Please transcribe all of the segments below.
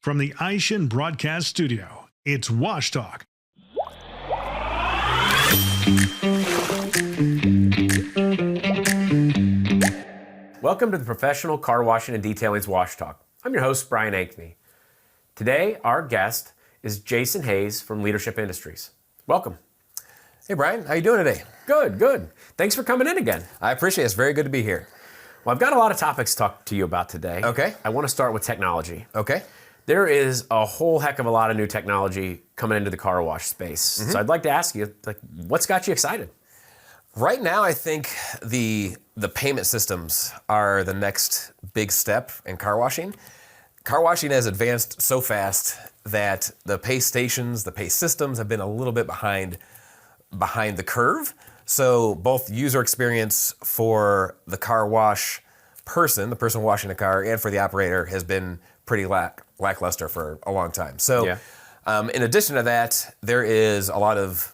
From the Aishin Broadcast Studio, it's Wash Talk. Welcome to the Professional Car Washing and Detailing's Wash Talk. I'm your host, Brian Ankney. Today, our guest is Jason Hayes from Leadership Industries. Welcome. Hey, Brian. How you doing today? Good, good. Thanks for coming in again. I appreciate it. It's very good to be here. Well, I've got a lot of topics to talk to you about today. Okay. I want to start with technology. Okay. There is a whole heck of a lot of new technology coming into the car wash space. So I'd like to ask you, what's got you excited? Right now, I think the payment systems are the next big step in car washing. Car washing has advanced so fast that the pay stations, the pay systems have been a little bit behind the curve. So both user experience for the car wash person, the person washing the car, and for the operator has been pretty lackluster for a long time. So in addition to that, there is is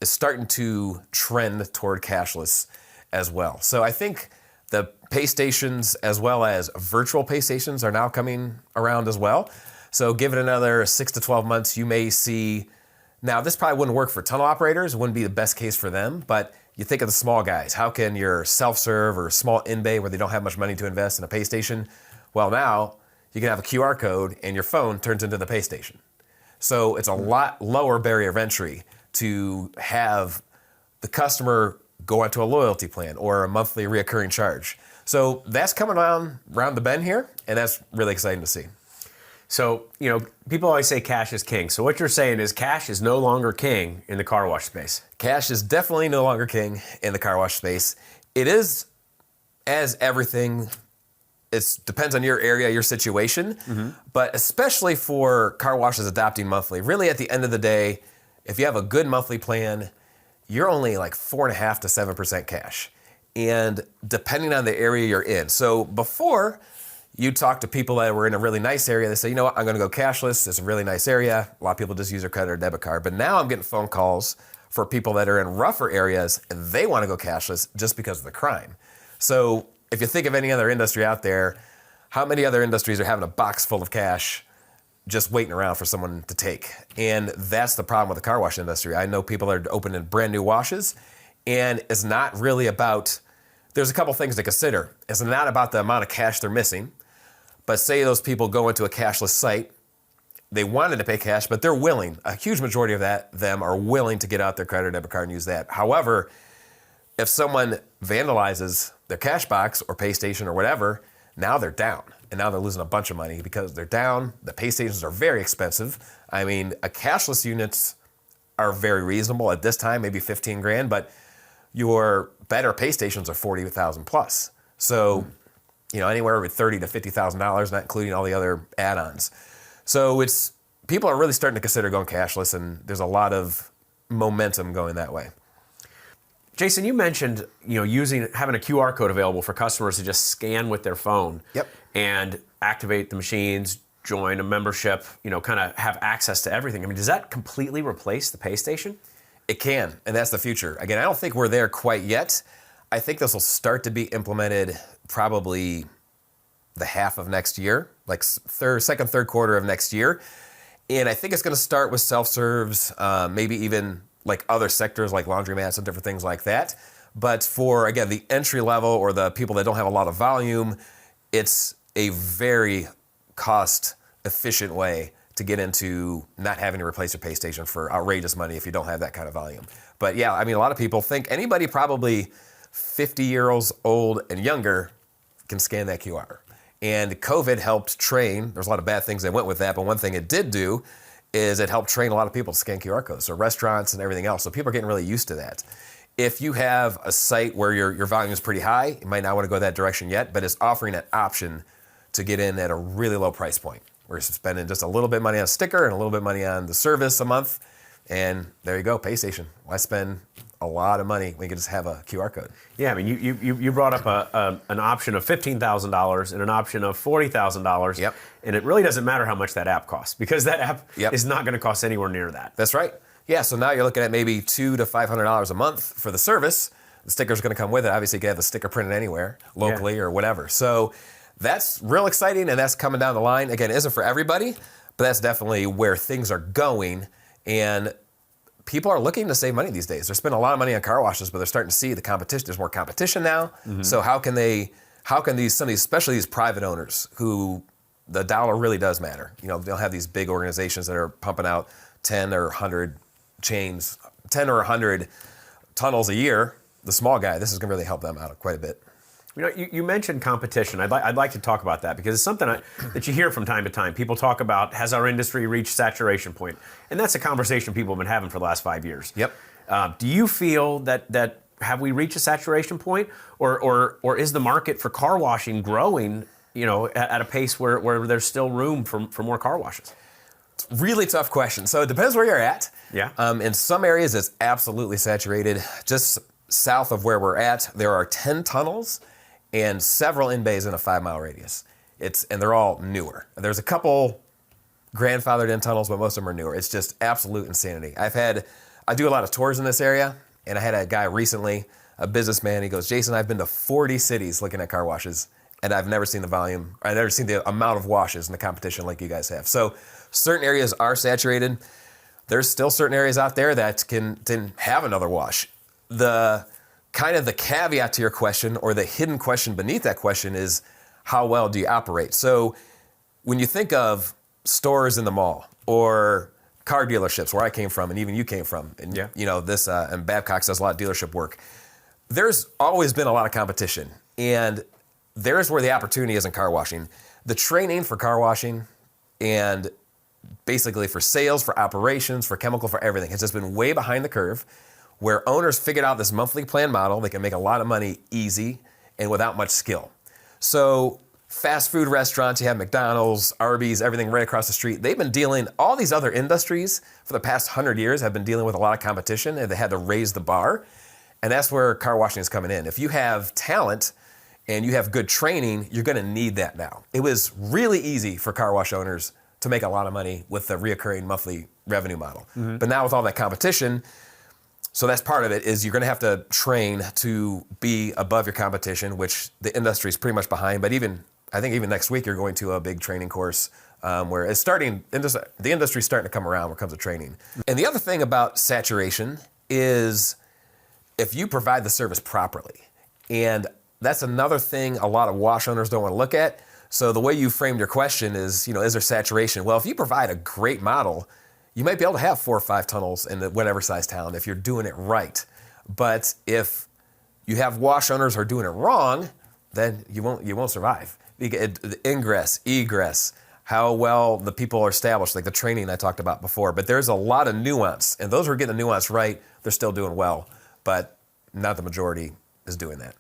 starting to trend toward cashless as well. So I think the pay stations as well as virtual pay stations are now coming around as well. So give it another 6 to 12 months, you may see. Now, this probably wouldn't work for tunnel operators. It wouldn't be the best case for them, but you think of the small guys. How can your self-serve or small inbay where they don't have much money to invest in a pay station? Well, now you can have a QR code and your phone turns into the pay station. So it's a lot lower barrier of entry to have the customer go onto a loyalty plan or a monthly reoccurring charge. So that's coming around the bend here, and that's really exciting to see. So, people always say cash is king. So what you're saying is cash is no longer king in the car wash space. Cash is definitely no longer king in the car wash space. It is, as everything, it depends on your area, your situation, but especially for car washes adopting monthly, really at the end of the day, if you have a good monthly plan, you're only like 4.5% to 7% cash. And depending on the area you're in. So before, you talk to people that were in a really nice area, they say, you know what, I'm gonna go cashless, it's a really nice area. A lot of people just use their credit or debit card. But now I'm getting phone calls for people that are in rougher areas and they wanna go cashless just because of the crime. So if you think of any other industry out there, how many other industries are having a box full of cash just waiting around for someone to take? And that's the problem with the car wash industry. I know people are opening brand new washes, and it's not really about, there's a couple things to consider. It's not about the amount of cash they're missing, but say those people go into a cashless site, they wanted to pay cash, but they're willing, a huge majority of them are willing to get out their credit or debit card and use that. However, if someone vandalizes their cash box or pay station or whatever, now they're down. And now they're losing a bunch of money because they're down. The pay stations are very expensive. I mean, a cashless units are very reasonable at this time, maybe 15 grand, but your better pay stations are 40,000 plus. So, anywhere with $30,000 to $50,000, not including all the other add-ons. So people are really starting to consider going cashless, and there's a lot of momentum going that way. Jason, you mentioned, having a QR code available for customers to just scan with their phone and activate the machines, join a membership, kind of have access to everything. I mean, does that completely replace the pay station? It can, and that's the future. Again, I don't think we're there quite yet. I think this will start to be implemented probably the half of next year, like second, third quarter of next year. And I think it's going to start with self-serves, maybe even like other sectors like laundromats and different things like that. But for, again, the entry level or the people that don't have a lot of volume, it's a very cost efficient way to get into not having to replace your pay station for outrageous money if you don't have that kind of volume. But yeah, I mean, a lot of people think anybody probably 50 years old and younger can scan that QR. And COVID helped train, there's a lot of bad things that went with that, but one thing it did do is it helped train a lot of people to scan QR codes, so restaurants and everything else. So people are getting really used to that. If you have a site where your volume is pretty high, you might not want to go that direction yet, but it's offering an option to get in at a really low price point. We're spending just a little bit of money on a sticker and a little bit of money on the service a month, and there you go, pay station. Why spend a lot of money when you can just have a QR code? Yeah, I mean, you brought up an option of $15,000 and an option of $40,000. Yep. And it really doesn't matter how much that app costs because that app is not going to cost anywhere near that. That's right. Yeah, so now you're looking at maybe $200 to $500 a month for the service. The sticker's going to come with it. Obviously, you can have the sticker printed anywhere, locally or whatever. So that's real exciting, and that's coming down the line. Again, it isn't for everybody, but that's definitely where things are going. And people are looking to save money these days. They're spending a lot of money on car washes, but they're starting to see the competition. There's more competition now. So how can some of these, especially these private owners who the dollar really does matter. They'll have these big organizations that are pumping out 10 or 100 tunnels a year. The small guy, this is going to really help them out quite a bit. You mentioned competition. I'd like to talk about that because it's something that you hear from time to time. People talk about, has our industry reached saturation point? And that's a conversation people have been having for the last 5 years. Yep. Do you feel that have we reached a saturation point, or is the market for car washing growing, at a pace where there's still room for more car washes? Really tough question. So it depends where you're at. Yeah. In some areas, it's absolutely saturated. Just south of where we're at, there are 10 tunnels and several inbays in a 5-mile radius. And they're all newer. There's a couple grandfathered in tunnels, but most of them are newer. It's just absolute insanity. I do a lot of tours in this area, and I had a guy recently, a businessman, he goes, Jason, I've been to 40 cities looking at car washes, and I've never seen the volume, I've never seen the amount of washes in the competition like you guys have. So certain areas are saturated. There's still certain areas out there that can have another wash. The caveat to your question, or the hidden question beneath that question, is how well do you operate? So when you think of stores in the mall or car dealerships, where I came from and even you came from, and and Babcock does a lot of dealership work, there's always been a lot of competition, and there's where the opportunity is in car washing. The training for car washing and basically for sales, for operations, for chemical, for everything has just been way behind the curve, where owners figured out this monthly plan model. They can make a lot of money easy and without much skill. So fast food restaurants, you have McDonald's, Arby's, everything right across the street. They've been dealing, all these other industries for the past 100 years have been dealing with a lot of competition, and they had to raise the bar. And that's where car washing is coming in. If you have talent and you have good training, you're going to need that now. It was really easy for car wash owners to make a lot of money with the reoccurring monthly revenue model. But now with all that competition, so that's part of it, is you're going to have to train to be above your competition, which the industry is pretty much behind. But I think even next week you're going to a big training course where it's starting. The industry's starting to come around when it comes to training. And the other thing about saturation is if you provide the service properly, and that's another thing a lot of wash owners don't want to look at. So the way you framed your question is, is there saturation? Well, if you provide a great model, you might be able to have 4 or 5 tunnels in whatever size town if you're doing it right. But if you have wash owners who are doing it wrong, then you won't survive. The ingress, egress, how well the people are established, like the training I talked about before. But there's a lot of nuance, and those who are getting the nuance right, they're still doing well. But not the majority is doing that.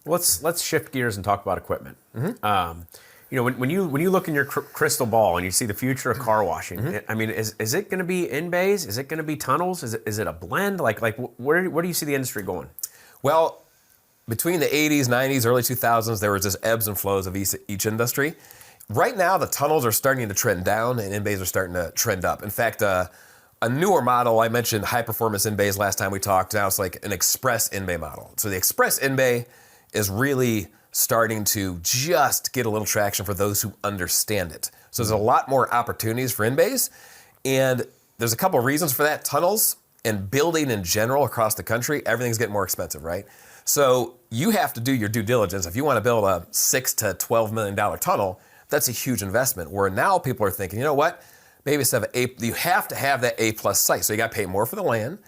Let's shift gears and talk about equipment. When you look in your crystal ball and you see the future of car washing, I mean, is it going to be inbays? Is it going to be tunnels? Is it a blend? Like where do you see the industry going? Well, between the 80s, 90s, early 2000s, there was just ebbs and flows of each industry. Right now, the tunnels are starting to trend down and inbays are starting to trend up. In fact, a newer model, I mentioned high-performance inbays last time we talked. Now it's like an express inbay model. So the express inbay is really starting to just get a little traction for those who understand it. So there's a lot more opportunities for inbays, and there's a couple of reasons for that. Tunnels and building in general across the country, everything's getting more expensive, right? So you have to do your due diligence. If you want to build a $6 to $12 million tunnel, that's a huge investment, where now people are thinking, you know what, maybe instead of you have to have that A+ site. So you got to pay more for the land.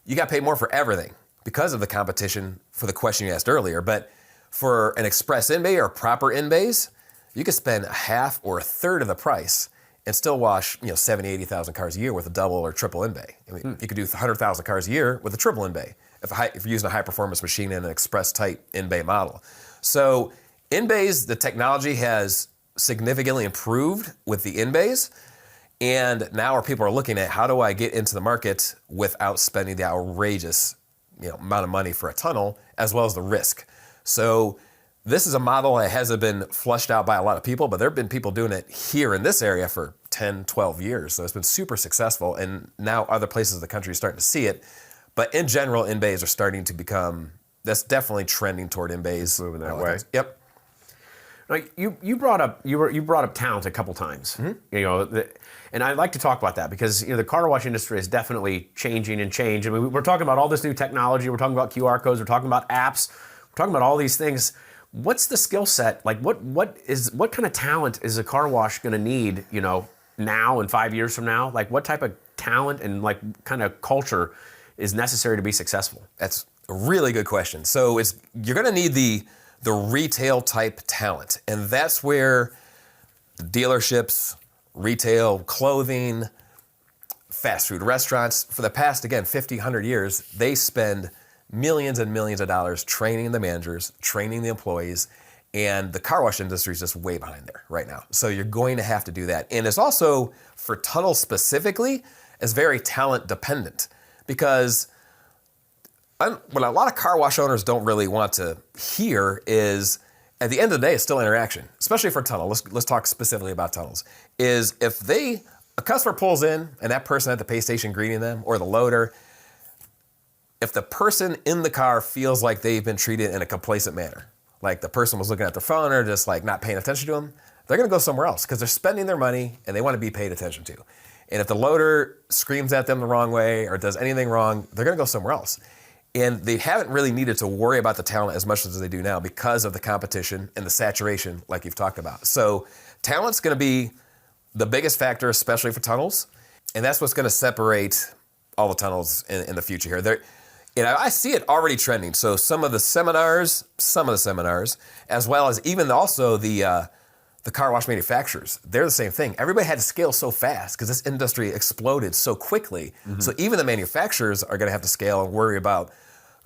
You got to pay more for everything because of the competition for the question you asked earlier. But for an express inbay or proper inbays, you could spend a half or a third of the price and still wash 70, 80,000 cars a year with a double or triple inbay. I mean, you could do 100,000 cars a year with a triple inbay if you're using a high-performance machine in an express-type inbay model. So inbays, the technology has significantly improved with the inbays, and now our people are looking at, how do I get into the market without spending the outrageous amount of money for a tunnel, as well as the risk. So this is a model that hasn't been flushed out by a lot of people, but there have been people doing it here in this area for 10, 12 years. So it's been super successful, and now other places of the country are starting to see it. But in general, inbays are starting to become, that's definitely trending toward inbays. Moving that way. Yep. Like you brought up talent a couple times, you know, and I'd like to talk about that because the car wash industry is definitely changing and change. I mean, we're talking about all this new technology. We're talking about QR codes. We're talking about apps. We're talking about all these things. What's the skill set? Like, what kind of talent is a car wash going to need? Now and 5 years from now, like what type of talent and like kind of culture is necessary to be successful? That's a really good question. So you're going to need the retail type talent. And that's where dealerships, retail, clothing, fast food restaurants, for the past, again, 50, 100 years, they spend millions and millions of dollars training the managers, training the employees, and the car wash industry is just way behind there right now. So you're going to have to do that. And it's also, for tunnels specifically, is very talent dependent because what a lot of car wash owners don't really want to hear is, at the end of the day, it's still interaction, especially for tunnel. Let's talk specifically about tunnels. Is if a customer pulls in and that person at the pay station greeting them or the loader, if the person in the car feels like they've been treated in a complacent manner, like the person was looking at their phone or just like not paying attention to them, they're going to go somewhere else because they're spending their money and they want to be paid attention to. And if the loader screams at them the wrong way or does anything wrong, they're going to go somewhere else. And they haven't really needed to worry about the talent as much as they do now because of the competition and the saturation like you've talked about. So talent's going to be the biggest factor, especially for tunnels. And that's what's going to separate all the tunnels in the future here. I see it already trending. So some of the seminars, as well as even also the car wash manufacturers, they're the same thing. Everybody had to scale so fast because this industry exploded so quickly. Mm-hmm. So even the manufacturers are going to have to scale and worry about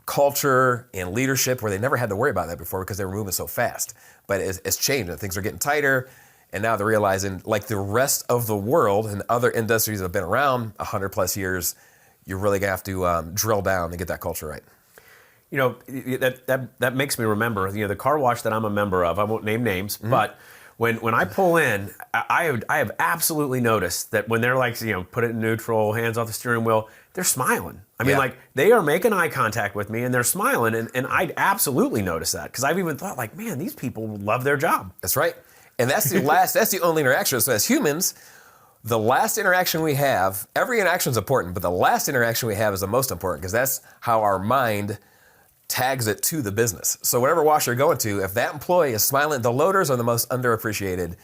culture and leadership where they never had to worry about that before because they were moving so fast. But it's changing. Things are getting tighter. And now they're realizing, like the rest of the world and other industries that have been around 100 plus years, you're really going to have to drill down and get that culture right. That makes me remember, the car wash that I'm a member of, I won't name names, mm-hmm. but when I pull in, I have absolutely noticed that when they're like, put it in neutral, hands off the steering wheel, they're smiling. I mean, like they are making eye contact with me and they're smiling. And I absolutely notice that because I've even thought like, man, these people love their job. That's right. And that's the only interaction. So as humans, the last interaction we have, every interaction is important, but the last interaction we have is the most important because that's how our mind tags it to the business. So whatever wash you're going to, if that employee is smiling, the loaders are the most underappreciated.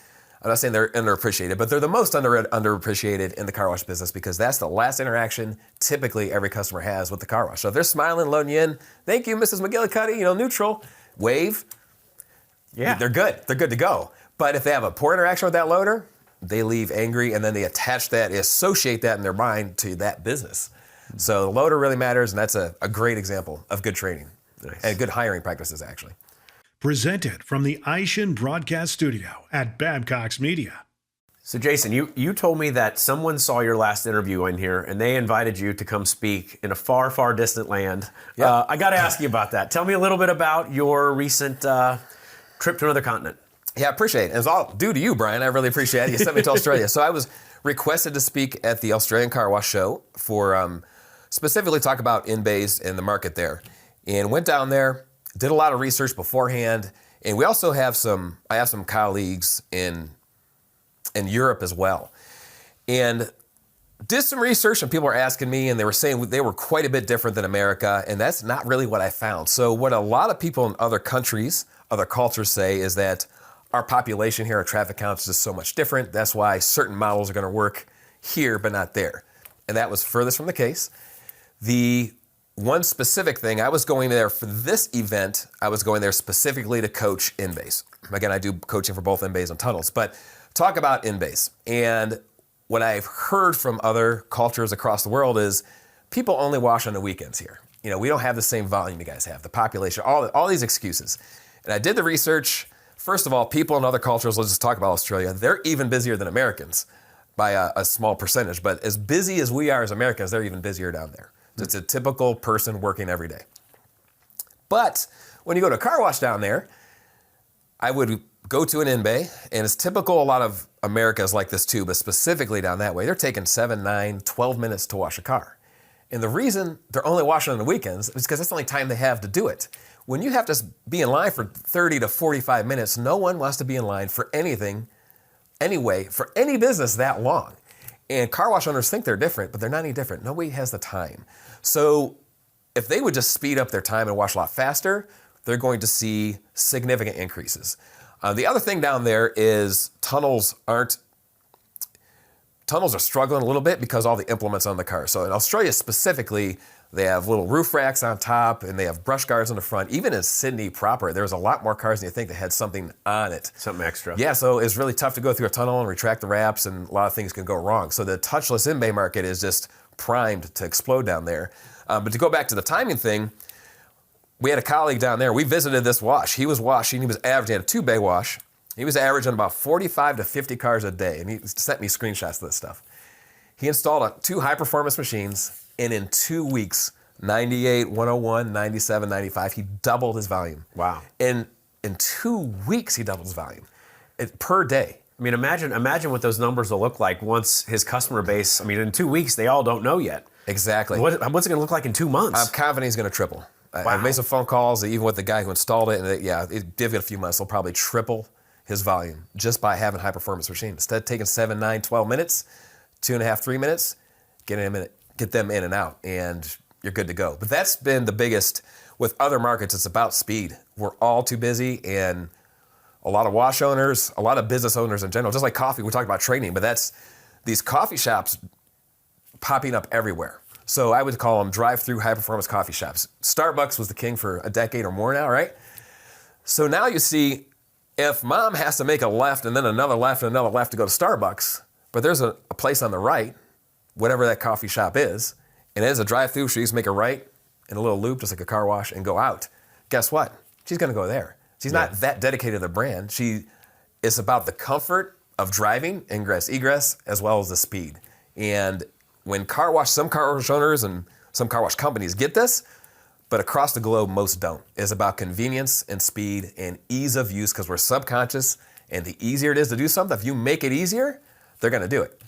I'm not saying they're underappreciated, but they're the most underappreciated in the car wash business because that's the last interaction typically every customer has with the car wash. So if they're smiling, loading you in, thank you, Mrs. McGillicuddy, neutral, wave, they're good. They're good to go. But if they have a poor interaction with that loader, they leave angry and then they associate that in their mind to that business. So the loader really matters, and that's a great example of good training. Nice. And good hiring practices, actually. Presented from the Ishin Broadcast Studio at Babcock's Media. So Jason, you told me that someone saw your last interview in here and they invited you to come speak in a far, far distant land. Yeah. I got to ask you about that. Tell me a little bit about your recent trip to another continent. Yeah, I appreciate it. It was all due to you, Brian. I really appreciate it. You sent me to Australia. So I was requested to speak at the Australian Car Wash Show for specifically talk about inbays and the market there. And went down there, did a lot of research beforehand. And we also I have some colleagues in Europe as well. And did some research and people were asking me and they were saying they were quite a bit different than America. And that's not really what I found. So what a lot of people in other countries, other cultures say is that our population here, our traffic count is just so much different. That's why certain models are going to work here, but not there. And that was furthest from the case. The one specific thing, I was going there for this event, I was going there specifically to coach inbays. Again, I do coaching for both inbays and tunnels, but talk about inbays. And what I've heard from other cultures across the world is people only wash on the weekends here. We don't have the same volume you guys have, the population, all these excuses. And I did the research. First of all, people in other cultures, let's just talk about Australia, they're even busier than Americans by a small percentage. But as busy as we are as Americans, they're even busier down there. So it's a typical person working every day. But when you go to a car wash down there, I would go to an inbay, and it's typical, a lot of America is like this too, but specifically down that way, they're taking 7, 9, 12 minutes to wash a car. And the reason they're only washing on the weekends is because that's the only time they have to do it. When you have to be in line for 30 to 45 minutes, no one wants to be in line for anything, anyway, for any business that long. And car wash owners think they're different, but they're not any different. Nobody has the time. So if they would just speed up their time and wash a lot faster, they're going to see significant increases. The other thing down there is tunnels are struggling a little bit because all the implements on the car. So in Australia specifically, they have little roof racks on top and they have brush guards on the front. Even in Sydney proper, there's a lot more cars than you think that had something on it. Something extra. Yeah, so it's really tough to go through a tunnel and retract the wraps, and a lot of things can go wrong. So the touchless inbay market is just primed to explode down there. But to go back to the timing thing, we had a colleague down there. We visited this wash. He was washing. He was averaging, he had a 2-bay wash. He was averaging about 45 to 50 cars a day, and he sent me screenshots of this stuff. He installed 2 high-performance machines, and in 2 weeks, 98, 101, 97, 95, he doubled his volume. Wow. In 2 weeks, he doubled his volume per day. I mean, imagine what those numbers will look like once his customer base, I mean, in 2 weeks, they all don't know yet. Exactly. What's it going to look like in 2 months? I'm confident he's going to triple. Wow. I made some phone calls, even with the guy who installed it, and it did get a few months. They'll probably triple his volume just by having high-performance machines. Instead of taking 7, 9, 12 minutes, 2.5, 3 minutes, get them in and out, and you're good to go. But that's been the biggest. With other markets, it's about speed. We're all too busy, and a lot of wash owners, a lot of business owners in general, just like coffee, we talked about training, but that's these coffee shops popping up everywhere. So I would call them drive-through high-performance coffee shops. Starbucks was the king for a decade or more now, right? So now you see, if mom has to make a left and then another left and another left to go to Starbucks, but there's a place on the right, whatever that coffee shop is, and it is a drive-through, she needs to make a right in a little loop, just like a car wash, and go out. Guess what? She's going to go there. She's not that dedicated to the brand. It's about the comfort of driving, ingress, egress, as well as the speed. And when some car wash owners and some car wash companies get this, but across the globe, most don't. It's about convenience and speed and ease of use, because we're subconscious, and the easier it is to do something, if you make it easier, they're going to do it.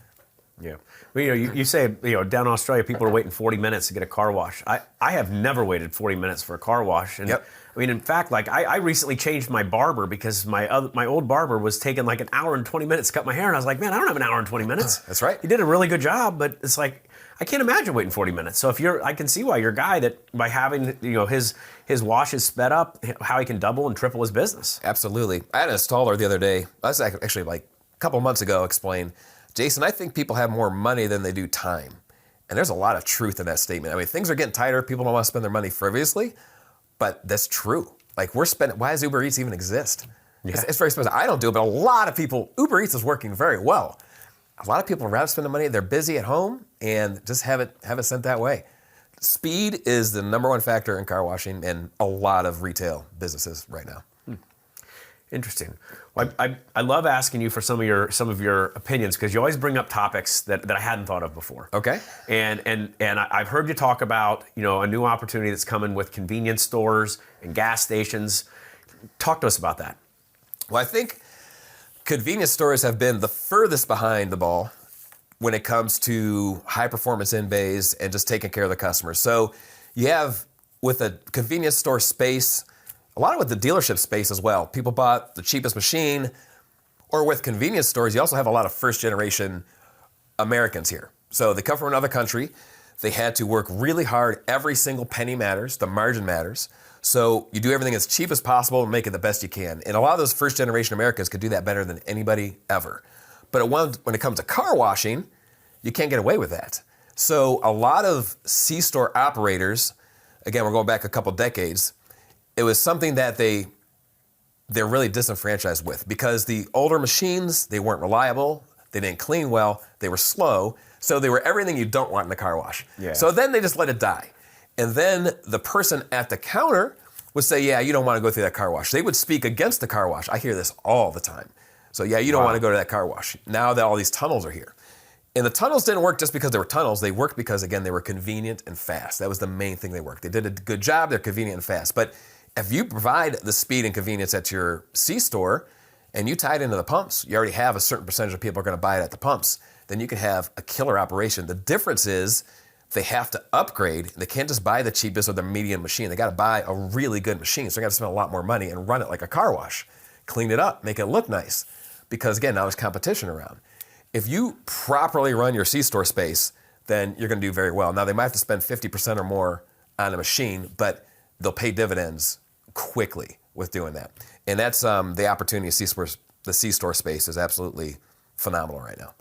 Yeah. Well, you say, down in Australia, people are waiting 40 minutes to get a car wash. I have never waited 40 minutes for a car wash. And Yep. I mean, in fact, like I recently changed my barber because my old barber was taking like an hour and 20 minutes to cut my hair. And I was like, man, I don't have an hour and 20 minutes. That's right. He did a really good job, but it's like, I can't imagine waiting 40 minutes. So I can see why your guy, that by having, his washes sped up, how he can double and triple his business. Absolutely. I had an installer the other day, that's actually like a couple months ago, explained, Jason, I think people have more money than they do time. And there's a lot of truth in that statement. I mean, things are getting tighter. People don't want to spend their money frivolously, but that's true. Like, why does Uber Eats even exist? Yeah. It's very expensive. I don't do it, but a lot of people, Uber Eats is working very well. A lot of people would rather spend the money. They're busy at home and just have it sent that way. Speed is the number one factor in car washing and a lot of retail businesses right now. Interesting. Well, I love asking you for some of your opinions, because you always bring up topics that I hadn't thought of before. Okay. And I've heard you talk about a new opportunity that's coming with convenience stores and gas stations. Talk to us about that. Well, I think convenience stores have been the furthest behind the ball when it comes to high performance inbays and just taking care of the customers. So you have, with a convenience store space, a lot of with the dealership space as well. People bought the cheapest machine, or with convenience stores, you also have a lot of first generation Americans here. So they come from another country. They had to work really hard. Every single penny matters. The margin matters. So you do everything as cheap as possible and make it the best you can. And a lot of those first generation Americans could do that better than anybody ever. But when it comes to car washing, you can't get away with that. So a lot of C-store operators, again, we're going back a couple decades, it was something that they're really disenfranchised with, because the older machines, they weren't reliable, they didn't clean well, they were slow, so they were everything you don't want in the car wash. Yeah. So then they just let it die. And then the person at the counter would say, yeah, you don't want to go through that car wash. They would speak against the car wash. I hear this all the time. So yeah, you don't want to go to that car wash. Now that all these tunnels are here. And the tunnels didn't work just because they were tunnels. They worked because, again, they were convenient and fast. That was the main thing they worked. They did a good job. They're convenient and fast. But if you provide the speed and convenience at your C-store and you tie it into the pumps, you already have a certain percentage of people are going to buy it at the pumps, then you can have a killer operation. The difference is they have to upgrade. They can't just buy the cheapest or the median machine. They got to buy a really good machine. So they got to spend a lot more money and run it like a car wash, clean it up, make it look nice. Because again, now there's competition around. If you properly run your C-store space, then you're going to do very well. Now they might have to spend 50% or more on a machine, but they'll pay dividends quickly with doing that. And that's the opportunity of the C-store space is absolutely phenomenal right now.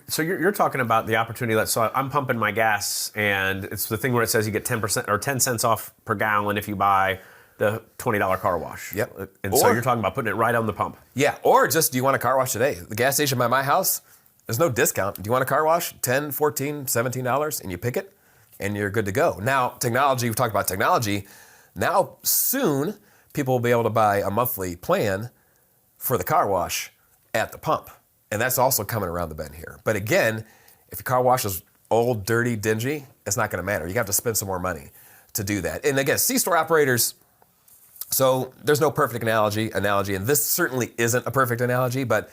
So you're talking about the opportunity. So I'm pumping my gas, and it's the thing where it says you get 10% or 10 cents off per gallon if you buy the $20 car wash. Yep. And so you're talking about putting it right on the pump. Yeah. Or just, do you want a car wash today? The gas station by my house, there's no discount. Do you want a car wash? $10, $14, $17, and you pick it, and you're good to go. Now, technology, we've talked about technology. Now, soon, people will be able to buy a monthly plan for the car wash at the pump. And that's also coming around the bend here. But again, if your car wash is old, dirty, dingy, it's not going to matter. You have to spend some more money to do that. And again, C-store operators, so there's no perfect analogy, and this certainly isn't a perfect analogy, but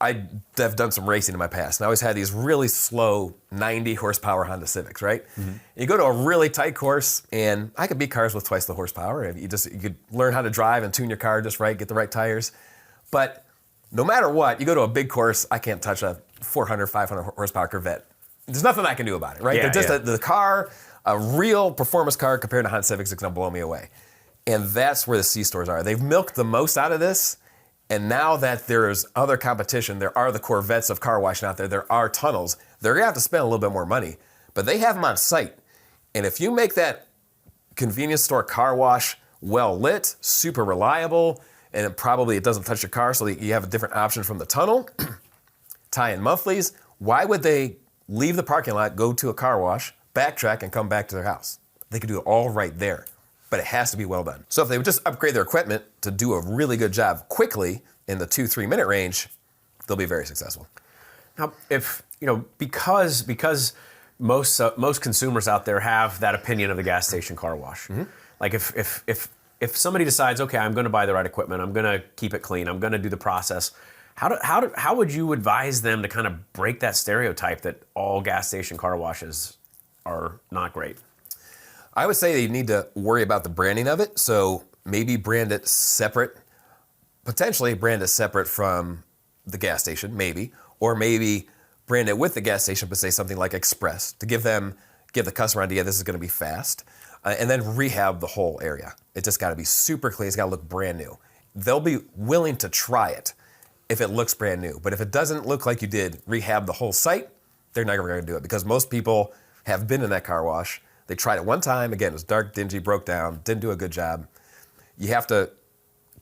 I have done some racing in my past, and I always had these really slow 90 horsepower Honda Civics, right? Mm-hmm. You go to a really tight course, and I could beat cars with twice the horsepower. You could learn how to drive and tune your car just right, get the right tires. But no matter what, you go to a big course, I can't touch a 400, 500 horsepower Corvette. There's nothing I can do about it, right? Yeah, the car, a real performance car compared to Honda Civics, it's going to blow me away. And that's where the C-stores are. They've milked the most out of this, and now that there's other competition, there are the Corvettes of car washing out there, there are tunnels, they're going to have to spend a little bit more money, but they have them on site. And if you make that convenience store car wash well lit, super reliable, and it doesn't touch your car, so that you have a different option from the tunnel, tie in monthlies, why would they leave the parking lot, go to a car wash, backtrack, and come back to their house? They could do it all right there, but it has to be well done. So if they would just upgrade their equipment to do a really good job quickly in the 2-3 minute range, they'll be very successful. Now, because most consumers out there have that opinion of the gas station car wash. Mm-hmm. Like if somebody decides, okay, I'm going to buy the right equipment, I'm going to keep it clean, I'm going to do the process, how would you advise them to kind of break that stereotype that all gas station car washes are not great? I would say that you need to worry about the branding of it. So maybe potentially brand it separate from the gas station, maybe, or maybe brand it with the gas station, but say something like Express to give the customer an idea this is going to be fast, and then rehab the whole area. It just got to be super clean. It's got to look brand new. They'll be willing to try it if it looks brand new. But if it doesn't look like you did rehab the whole site, they're never going to do it because most people have been in that car wash. They tried it one time. Again, it was dark, dingy, broke down, didn't do a good job. You have to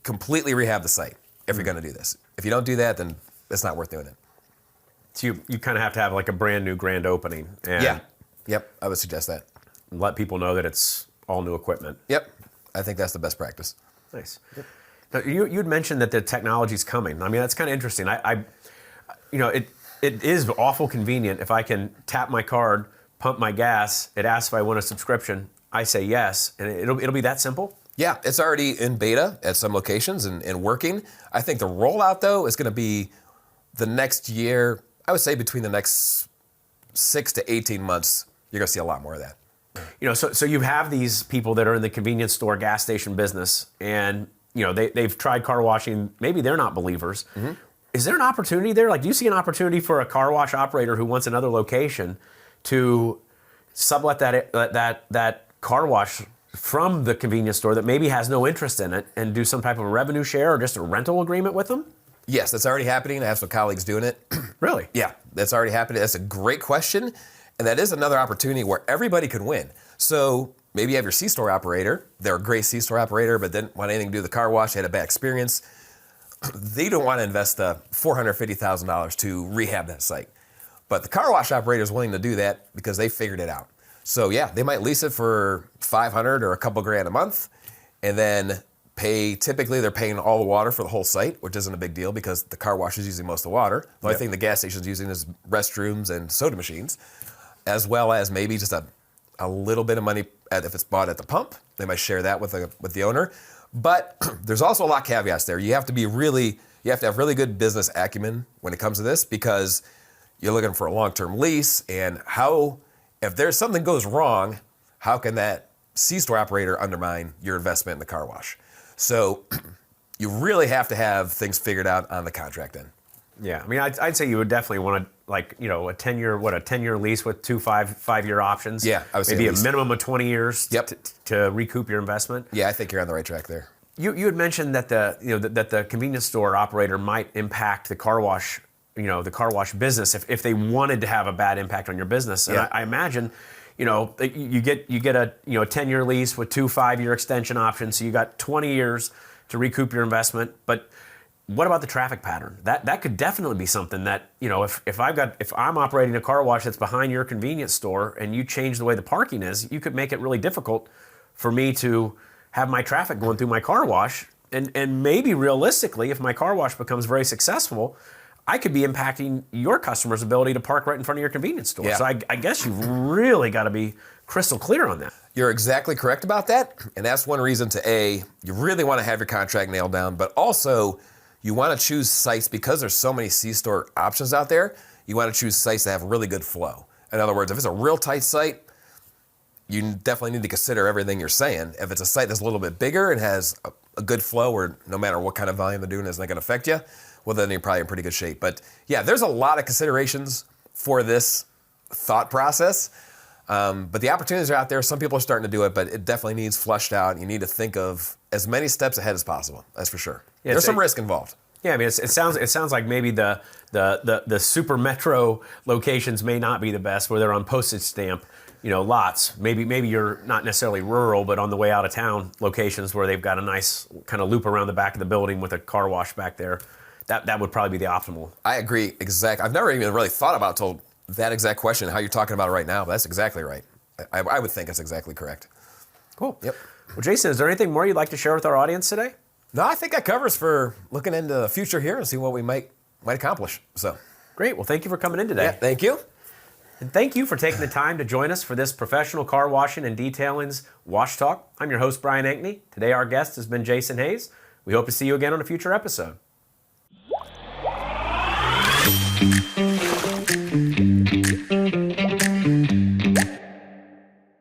completely rehab the site if you're going to do this. If you don't do that, then it's not worth doing it. So you kind of have to have like a brand new grand opening. And yeah. Yep. I would suggest that. Let people know that it's all new equipment. Yep. I think that's the best practice. Nice. Yep. Now, you'd mentioned that the technology's coming. I mean, that's kind of interesting. It is awful convenient if I can tap my card, pump my gas, it asks if I want a subscription, I say yes, and it'll be that simple? Yeah, it's already in beta at some locations and working. I think the rollout, though, is going to be the next year. I would say between the next 6 to 18 months, you're going to see a lot more of that. So you have these people that are in the convenience store, gas station business, and they've tried car washing. Maybe they're not believers. Mm-hmm. Is there an opportunity there? Like, do you see an opportunity for a car wash operator who wants another location to sublet that car wash from the convenience store that maybe has no interest in it and do some type of a revenue share or just a rental agreement with them? Yes, that's already happening. I have some colleagues doing it. Really? Yeah, that's already happening. That's a great question. And that is another opportunity where everybody can win. So maybe you have your C-store operator. They're a great C-store operator, but didn't want anything to do with the car wash. They had a bad experience. They don't want to invest $450,000 to rehab that site. But the car wash operator is willing to do that because they figured it out. So yeah, they might lease it for $500 or a couple grand a month, and then typically they're paying all the water for the whole site, which isn't a big deal because the car wash is using most of the water. The only thing the gas station is using is restrooms and soda machines, as well as maybe just a little bit of money if it's bought at the pump. They might share that with the owner. But there's also a lot of caveats there. You have to have really good business acumen when it comes to this because you're looking for a long-term lease, and how if there's something goes wrong, how can that C-store operator undermine your investment in the car wash? So you really have to have things figured out on the contract end. Yeah, I mean, I'd say you would definitely want to, like, you know, a 10-year lease with two five-year options. Yeah, I would say maybe a minimum of 20 years. Yep. To recoup your investment. Yeah, I think you're on the right track there. You had mentioned that the convenience store operator might impact the car wash, the car wash business if they wanted to have a bad impact on your business. And Yeah. I imagine, you get a 10-year lease with two 5-year extension options, so you got 20 years to recoup your investment. But what about the traffic pattern? That could definitely be something that, if I'm operating a car wash that's behind your convenience store and you change the way the parking is, you could make it really difficult for me to have my traffic going through my car wash. And maybe realistically, if my car wash becomes very successful, I could be impacting your customer's ability to park right in front of your convenience store. Yeah. So I guess you've really got to be crystal clear on that. You're exactly correct about that. And that's one reason you really want to have your contract nailed down, but also you want to choose sites because there's so many C-store options out there. You want to choose sites that have really good flow. In other words, if it's a real tight site, you definitely need to consider everything you're saying. If it's a site that's a little bit bigger and has a good flow where no matter what kind of volume they're doing, it's not going to affect you, well, then you're probably in pretty good shape. But yeah, there's a lot of considerations for this thought process. But the opportunities are out there. Some people are starting to do it, but it definitely needs fleshed out. You need to think of as many steps ahead as possible. That's for sure. Yeah, there's some risk involved. Yeah, I mean, it sounds like maybe the super metro locations may not be the best, where they're on postage stamp, lots. Maybe you're not necessarily rural, but on the way out of town locations where they've got a nice kind of loop around the back of the building with a car wash back there. That would probably be the optimal. I agree. Exactly. I've never even really thought about till that exact question, how you're talking about it right now, but that's exactly right. I would think that's exactly correct. Cool. Yep. Well, Jason, is there anything more you'd like to share with our audience today? No, I think that covers for looking into the future here and see what we might accomplish. So great. Well, thank you for coming in today. Yeah, thank you. And thank you for taking the time to join us for this professional car washing and detailing's Wash Talk. I'm your host, Brian Ankney. Today, our guest has been Jason Hayes. We hope to see you again on a future episode.